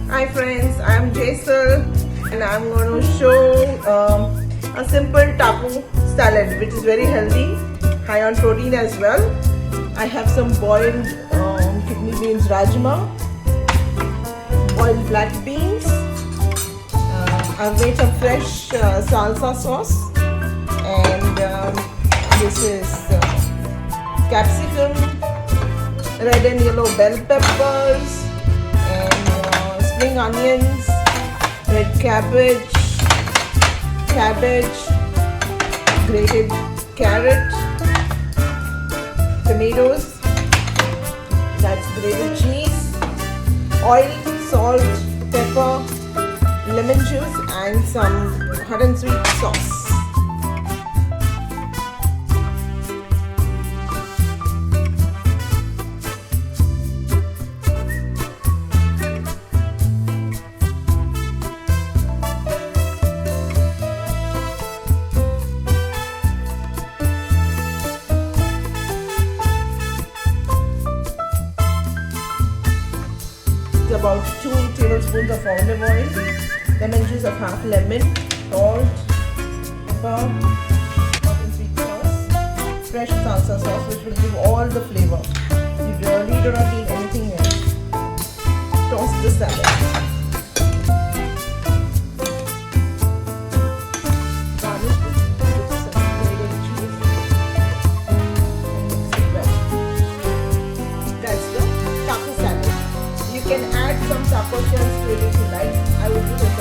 Hi friends, I am Jesal and I am going to show a simple taco salad which is very healthy, high on protein as well. I have some boiled kidney beans rajma, boiled black beans. I've made some fresh salsa sauce, and this is capsicum, red and yellow bell peppers, and spring onions, red cabbage, grated carrot, tomatoes, that's grated cheese, oil, salt, pepper, lemon juice, and some hot and sweet sauce. About 2 tablespoons of olive oil, lemon juice of half lemon, salt, pepper, hot and sweet sauce, fresh salsa sauce which will give all the flavor. You really do not need anything else. Toast the salad. Garnish with some grated cheese and mix it well. That's the taco salad. You can add some taco shells to it if you like. I would do this